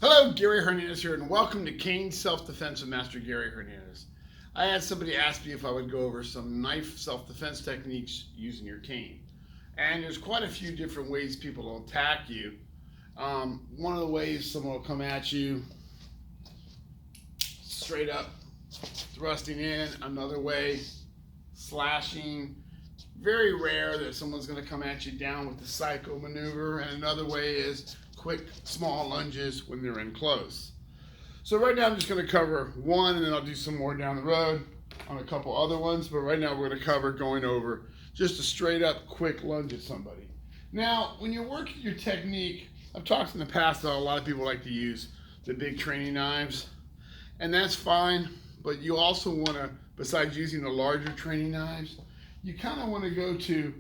Hello, Gary Hernandez here, and welcome to Cane Self-Defense with Master Gary Hernandez. I had somebody ask me if I would go over some knife self-defense techniques using your cane. And there's quite a few different ways people will attack you. One of the ways someone will come at you straight up, thrusting in. Another way, slashing. Very rare that someone's going to come at you down with the psycho maneuver. And another way is quick, small lunges when they're in close. So right now I'm just going to cover one, and then I'll do some more down the road on a couple other ones. But right now we're going to cover going over just a straight up quick lunge at somebody. Now, when you're working your technique, I've talked in the past that a lot of people like to use the big training knives, and that's fine. But you also want to, besides using the larger training knives, you kind of want to go to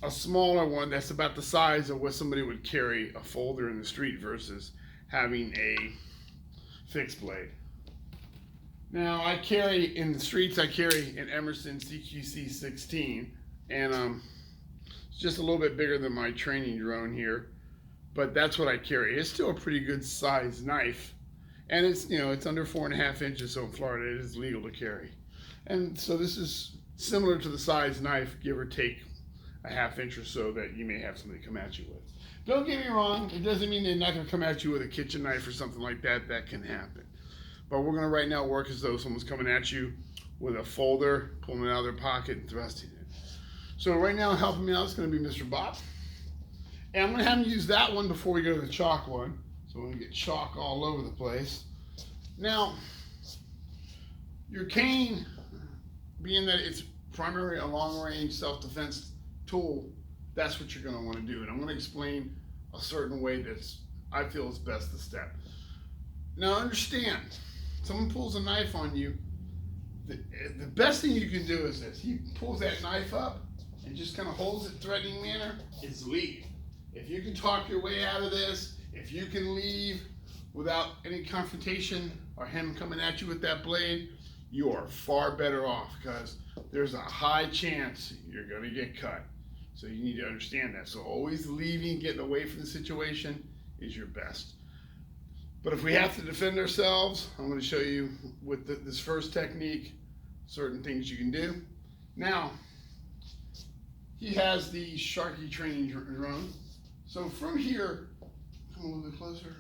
a smaller one that's about the size of what somebody would carry a folder in the street versus having a fixed blade. Now I carry, in the streets, I carry an Emerson CQC 16, and it's just a little bit bigger than my training drone here, but that's what I carry. It's still a pretty good size knife, and it's, it's under 4.5 inches, so in Florida it is legal to carry. And so this is similar to the size knife, give or take a 1/2 inch or so, that you may have somebody come at you with. Don't get me wrong, it doesn't mean they're not going to come at you with a kitchen knife or something like that. That can happen. But we're going to right now work as though someone's coming at you with a folder, pulling it out of their pocket and thrusting it. So right now helping me out is going to be Mr. Bob. And I'm going to have him use that one before we go to the chalk one. So we're going to get chalk all over the place. Now, your cane, being that it's primarily a long-range self-defense tool, that's what you're going to want to do. And I'm going to explain a certain way that's, I feel, is best to step. Now understand, someone pulls a knife on you, the best thing you can do is this. He pulls that knife up and just kind of holds it in a threatening manner, is leave. If you can talk your way out of this, if you can leave without any confrontation or him coming at you with that blade, you are far better off, because there's a high chance you're going to get cut. So you need to understand that. So always leaving, getting away from the situation is your best. But if we have to defend ourselves, I'm going to show you with this first technique certain things you can do. Now, he has the Sharky training drone. So from here, come a little bit closer.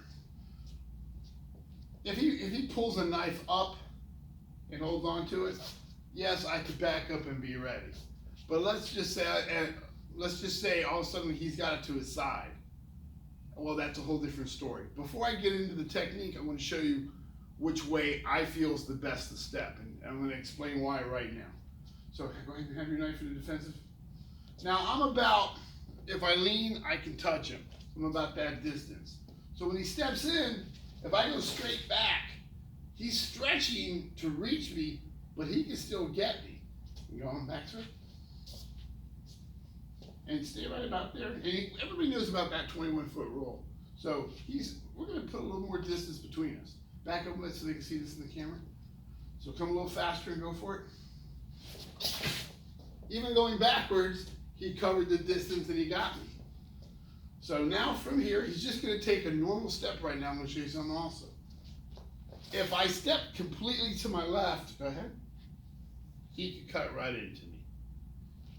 If he pulls a knife up and holds on to it, yes, I could back up and be ready. But let's just say all of a sudden he's got it to his side. Well, that's a whole different story. Before I get into the technique, I'm going to show you which way I feel is the best to step, and I'm going to explain why right now. So go ahead and have your knife in the defensive. Now I'm about, if I lean, I can touch him. I'm about that distance. So when he steps in, if I go straight back, he's stretching to reach me, but he can still get me. You going back, sir? And stay right about there. And everybody knows about that 21-foot rule. So we're going to put a little more distance between us. Back up a bit so they can see this in the camera. So come a little faster and go for it. Even going backwards, he covered the distance and he got me. So now from here, he's just going to take a normal step right now. I'm going to show you something also. If I step completely to my left, go ahead, he can cut right into me.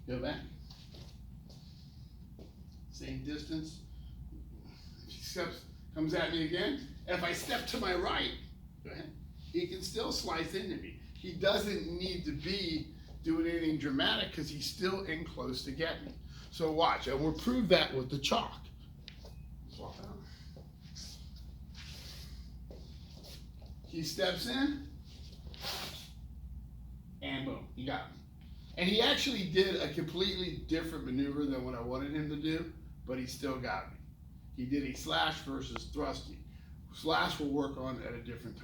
Go back. Same distance. If he comes at me again. If I step to my right, go ahead, he can still slice into me. He doesn't need to be doing anything dramatic because he's still in close to get me. So watch, and we'll prove that with the chalk. Swap out. He steps in, and boom, he got me. And he actually did a completely different maneuver than what I wanted him to do, but he still got me. He did a slash versus thrusting. Slash will work on at a different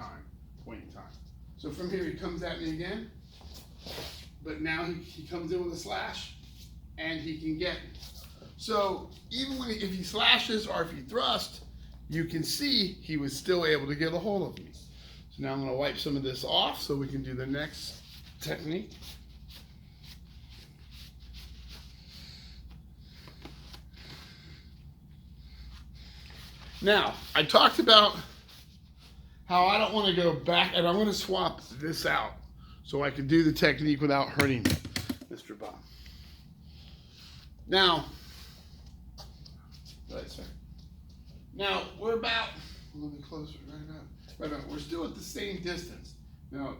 point in time. So from here, he comes at me again, but now he comes in with a slash, and he can get me. So even if he slashes or if he thrusts, you can see he was still able to get a hold of me. So now I'm going to wipe some of this off so we can do the next technique. Now, I talked about how I don't want to go back, and I'm going to swap this out so I can do the technique without hurting Mr. Bob. Now, now we're about a little bit closer, right about. We're still at the same distance. Now,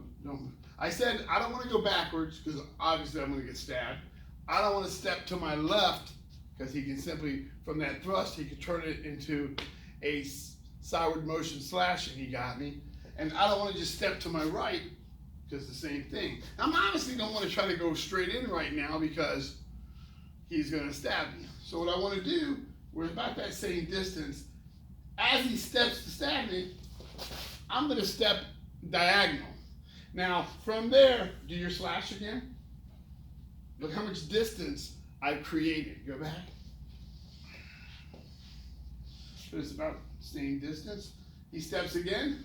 I said I don't want to go backwards because obviously I'm going to get stabbed. I don't want to step to my left because he can simply, from that thrust, he can turn it into a sideward motion slash and he got me. And I don't want to just step to my right because the same thing. I'm honestly don't want to try to go straight in right now because he's going to stab me. So what I want to do, we're about that same distance. As he steps to stab me, I'm going to step diagonal. Now, from there, do your slash again. Look how much distance I've created. Go back. So it's about the same distance. He steps again.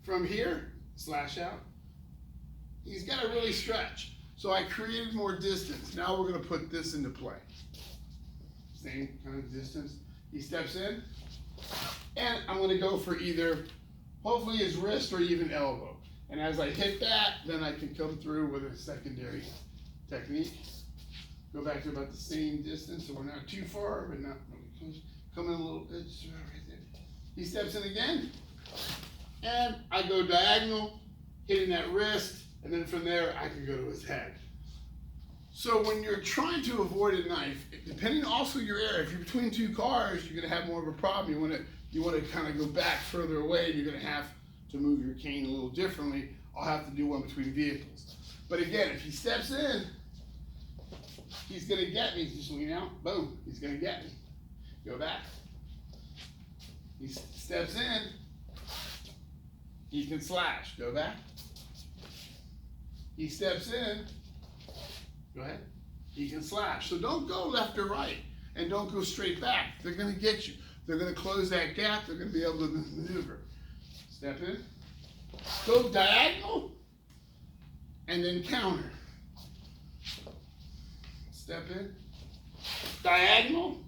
From here, slash out. He's got to really stretch. So I created more distance. Now we're going to put this into play. Same kind of distance. He steps in. And I'm going to go for either, hopefully his wrist or even elbow. And as I hit that, then I can come through with a secondary technique. Go back to about the same distance, so we're not too far, but not really close. Come in a little bit, right there. He steps in again, and I go diagonal, hitting that wrist, and then from there, I can go to his head. So when you're trying to avoid a knife, depending also your area, if you're between two cars, you're gonna have more of a problem. You want to kind of go back further away, and you're gonna have to move your cane a little differently. I'll have to do one between vehicles. But again, if he steps in, he's gonna get me. Just lean out, boom, he's gonna get me. Go back. He steps in, he can slash. Go back. He steps in, go ahead. He can slash. So don't go left or right, and don't go straight back. They're gonna get you. They're gonna close that gap. They're gonna be able to maneuver. Step in, go diagonal, and then counter. Step in, diagonal,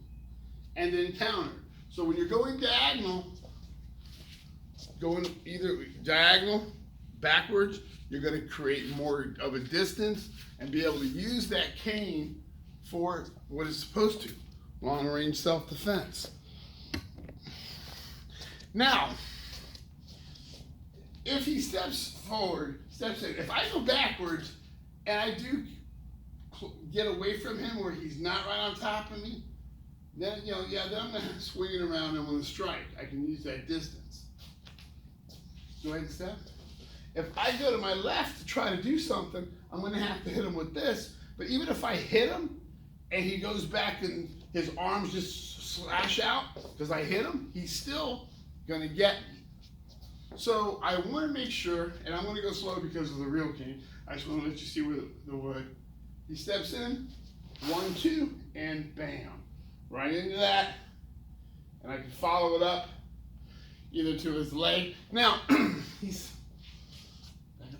and then counter. So when you're going diagonal, going either diagonal, backwards, you're going to create more of a distance and be able to use that cane for what it's supposed to, long-range self-defense. Now, if he steps forward, steps in, if I go backwards and I do get away from him where he's not right on top of me, then, then I'm not swinging around and I'm going to strike. I can use that distance. Go ahead and step. If I go to my left to try to do something, I'm going to have to hit him with this. But even if I hit him and he goes back and his arms just slash out because I hit him, he's still going to get me. So I want to make sure, and I'm going to go slow because of the real cane. I just want to let you see where the wood. He steps in, 1, 2, and bam. Right into that. And I can follow it up either to his leg. Now,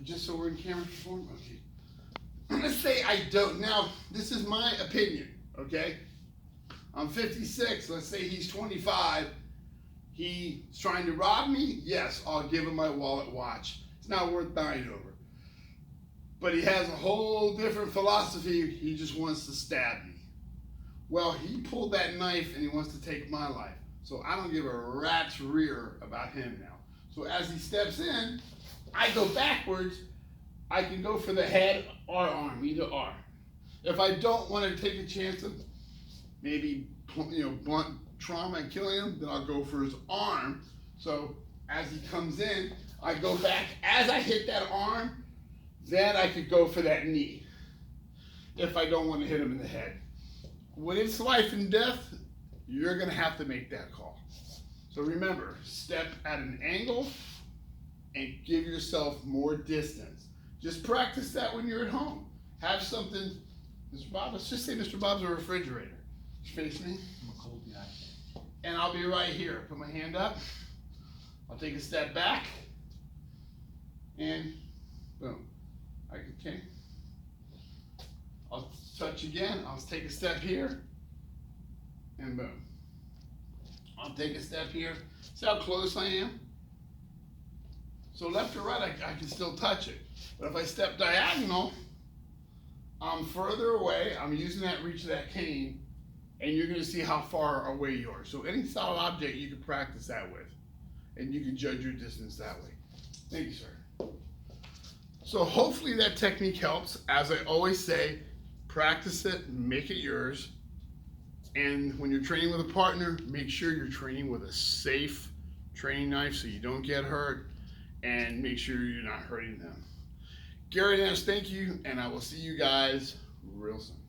just so we're in camera form, okay. Let's say I don't. Now, this is my opinion, okay? I'm 56, let's say he's 25. He's trying to rob me? Yes, I'll give him my wallet watch. It's not worth dying over. But he has a whole different philosophy. He just wants to stab me. Well, he pulled that knife and he wants to take my life. So I don't give a rat's rear about him now. So as he steps in, I go backwards. I can go for the head or arm, either or. If I don't want to take a chance of maybe blunt trauma and killing him, then I'll go for his arm. So as he comes in, I go back. As I hit that arm, then I could go for that knee if I don't want to hit him in the head. When it's life and death, you're going to have to make that call. So remember, step at an angle and give yourself more distance. Just practice that when you're at home. Have something, Mr. Bob, let's just say Mr. Bob's a refrigerator. Face me. I'm a cold guy. And I'll be right here. Put my hand up. I'll take a step back. And boom. Okay. I'll touch again. I'll take a step here. And boom. I'll take a step here. See how close I am? So left or right, I can still touch it. But if I step diagonal, I'm further away. I'm using that reach of that cane, and you're gonna see how far away you are. So any solid object you can practice that with, and you can judge your distance that way. Thank you, sir. So hopefully that technique helps. As I always say, practice it, make it yours. And when you're training with a partner, make sure you're training with a safe training knife so you don't get hurt, and make sure you're not hurting them. Gary Hernandez, thank you, and I will see you guys real soon.